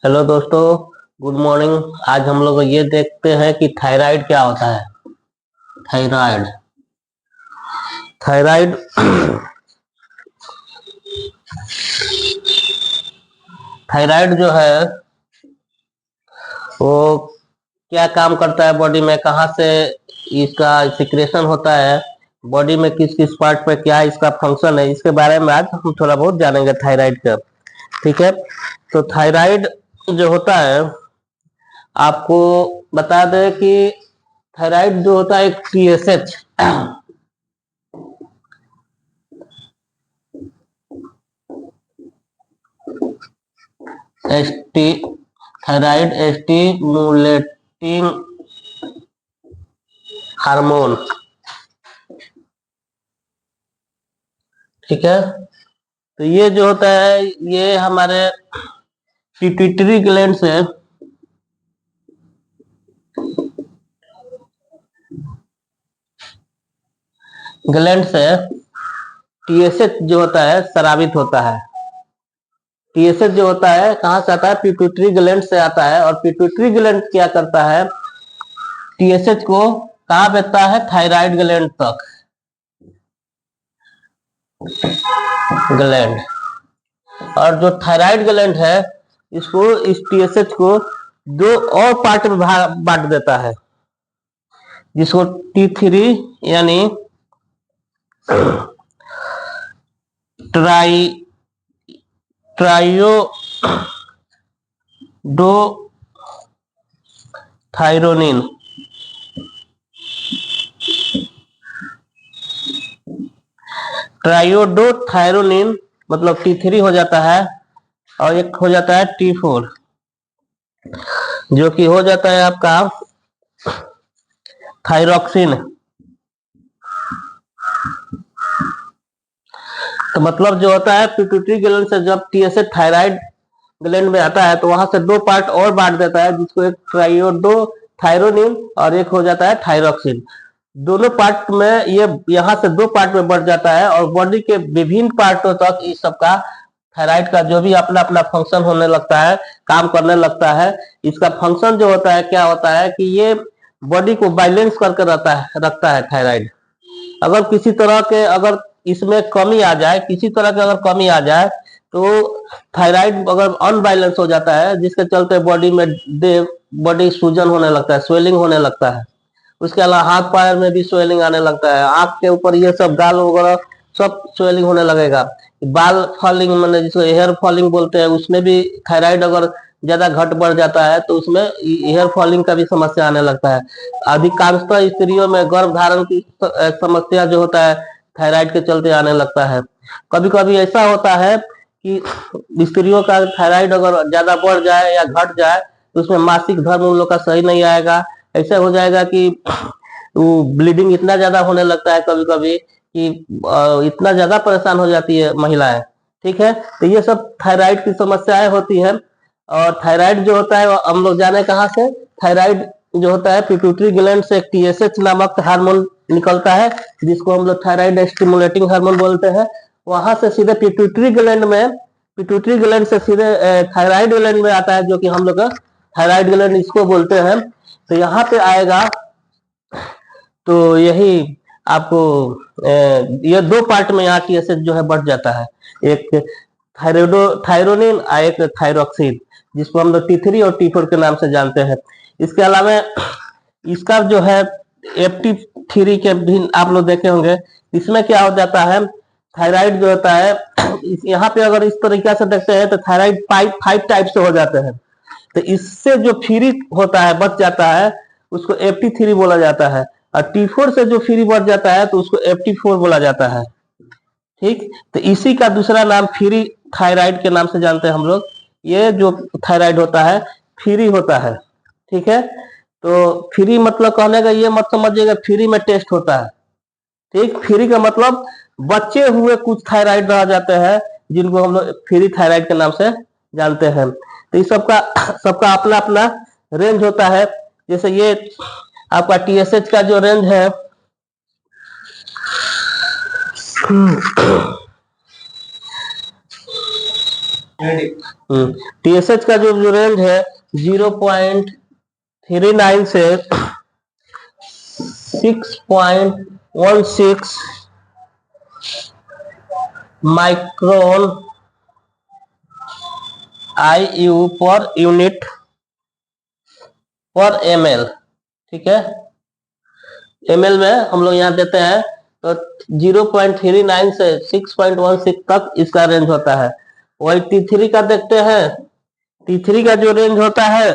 Hello दोस्तों, good morning. आज हम लोग ये देखते हैं कि थायराइड क्या होता है। थायराइड थायराइड थायराइड जो है वो क्या काम करता है बॉडी में, कहाँ से इसका सिक्रेशन होता है, बॉडी में किस किस पार्ट पे क्या इसका फंक्शन है, इसके बारे में आज हम थोड़ा बहुत जानेंगे थायराइड का। ठीक है, तो थायराइड जो होता है, आपको बता दें कि थायराइड जो होता है एक TSH ST thyroid stimulating hormone. ठीक है, तो ये जो होता है ये हमारे पिट्यूटरी ग्लैंड से टीएसएच जो होता है स्रावित होता है। टीएसएच जो होता है कहाँ से आता है? पिट्यूटरी ग्लैंड से आता है। और पिट्यूटरी ग्लैंड क्या करता है? टीएसएच को कहाँ भेजता है? थायराइड ग्लैंड तक। ग्लैंड, और जो थायराइड ग्लैंड है इसको, इस टीएसएच को दो और पार्ट में बांट देता है, जिसको T3 यानी ट्राइयोडोथायरोनिन ट्राइयोडोथायरोनिन मतलब T3 हो जाता है, और एक हो जाता है T4, जो कि हो जाता है आपका थायरॉक्सिन। तो मतलब जो होता है पिट्यूटरी ग्लैंड से जब टीएसएच थायराइड ग्लैंड में आता है तो वहां से दो पार्ट और बांट देता है, जिसको एक ट्राइयोडोथायरोनिन और एक हो जाता है थायरॉक्सिन। दोनों पार्ट में ये यहाँ से दो पार्ट में बढ़ जाता है, और बॉडी के विभिन्न पार्टों तक इस सबका थायराइड का जो भी अपना अपना फंक्शन होने लगता है, काम करने लगता है। इसका फंक्शन जो होता है क्या होता है कि ये बॉडी को बैलेंस करके रखता है थायराइड। अगर किसी तरह के अगर इसमें कमी आ जाए, किसी तरह की अगर कमी आ जाए तो थायराइड अगर अनबैलेंस हो जाता है, जिसके चलते बॉडी सूजन होने लगता है, स्वेलिंग होने लगता है। उसके अलावा हाथ पैर में भी स्वेलिंग आने लगता है, आंख के ऊपर ये सब गाल वगैरह सब स्वेलिंग होने लगेगा। बाल फॉलिंग मतलब जिसको हेयर फॉलिंग बोलते हैं, उसमें भी थायराइड अगर ज्यादा घट बढ़ जाता है तो उसमें हेयर फॉलिंग का भी समस्या आने लगता है। अधिकांशतः स्त्रियों में गर्भ धारण की समस्या जो होता है थायराइड के चलते आने लगता है। कभी कभी ऐसा होता है कि स्त्रियों का थायराइड अगर ज्यादा बढ़ जाए या घट जाए तो उसमें मासिक धर्म उन लोग का सही नहीं आएगा। ऐसा हो जाएगा कि वो ब्लीडिंग इतना ज्यादा होने लगता है कभी कभी कि इतना ज्यादा परेशान हो जाती है महिलाएं। ठीक है, तो ये सब थायराइड की समस्याएं होती है। और थायराइड जो होता है हम लोग जाने कहाँ से? थायराइड जो होता है पिट्यूटरी ग्लैंड से एक टीएसएच नामक हार्मोन निकलता है, जिसको हम लोग थायराइड स्टिमुलेटिंग हार्मोन बोलते हैं। वहां से सीधे पिट्यूटरी ग्लैंड से सीधे थायराइड ग्लैंड में आता है, जो कि हम लोग थायराइड ग्लैंड इसको बोलते हैं। तो यहाँ पे आएगा तो यही आपको ये दो पार्ट में यहाँ टीएसएच जो है बढ़ जाता है, एक थायरोनिन और एक थायरॉक्सिन, जिसको हम लोग T3 और T4 के नाम से जानते हैं। इसके अलावा इसका जो है FT3 के भी आप लोग देखे होंगे। इसमें क्या हो जाता है, थायराइड जो होता है यहाँ पे अगर इस तरीके से देखते हैं तो थायराइड फाइव टाइप से हो जाते हैं। तो इससे जो फ्री होता है, बच जाता है, उसको FT3 बोला जाता है। और T4 से जो फ्री बढ़ जाता है तो उसको FT4 बोला जाता है। ठीक, तो इसी का दूसरा नाम फ्री थायराइड के नाम से जानते हैं हम लोग। ये जो थायराइड होता है फ्री होता है। ठीक है, तो फ्री मतलब कहने का ये मत समझिएगा फ्री में टेस्ट होता है। ठीक, फ्री का मतलब बचे हुए कुछ थायराइड रह जाते हैं, जिनको हम लोग फ्री थायराइड के नाम से जानते हैं। तो इस सबका अपना अपना रेंज होता है। जैसे ये आपका टीएसएच का जो रेंज है टीएसएच का जो रेंज है 0.39 से 6.16 माइक्रोन IU पर यूनिट पर ml, ठीक है। ml में हम लोग यहाँ देते हैं तो 0.39 से 6.16 तक इसका रेंज होता है। वही T3 का देखते हैं। T3 का जो रेंज होता है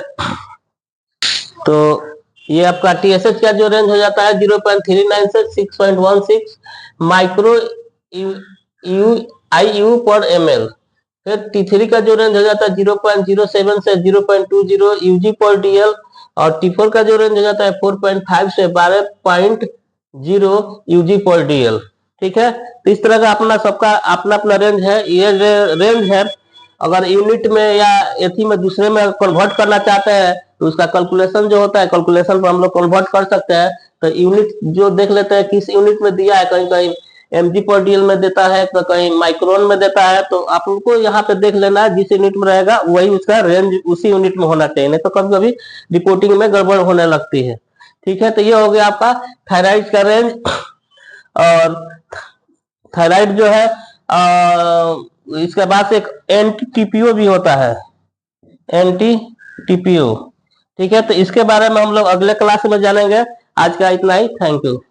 तो ये आपका TSH का जो रेंज हो जाता है 0.39 से 6.16 माइक्रो IU पर ml। फिर T3 का जो रेंज हो जाता है 0.07 से 0.20 UG पर DL और T4 का जो रेंज हो जाता है 4.5 से 12.0 UG पर DL, ठीक है। तो इस तरह का अपना सबका अपना अपना रेंज है। ये रेंज है। अगर यूनिट में या एथी में दूसरे में कन्वर्ट करना चाहते हैं तो उसका कैलकुलेशन जो होता है, कैलकुलेशन पर हम लोग कन्वर्ट कर सकते हैं। तो यूनिट जो देख लेते हैं किस यूनिट में दिया है, कहीं कहीं mg पर DL में देता है तो कहीं माइक्रोन में देता है। तो आपको यहाँ पे देख लेना है जिस यूनिट में रहेगा वही उसका रेंज उसी यूनिट में होना चाहिए, नहीं तो कभी कभी रिपोर्टिंग में गड़बड़ होने लगती है, ठीक है। तो ये हो गया आपका थायराइड का रेंज। और थायराइड जो है इसके बाद से एक एंटी टीपीओ भी होता है, एंटी टीपीओ, ठीक है। तो इसके बारे में हम लोग अगले क्लास में जानेंगे। आज का इतना ही, थैंक यू।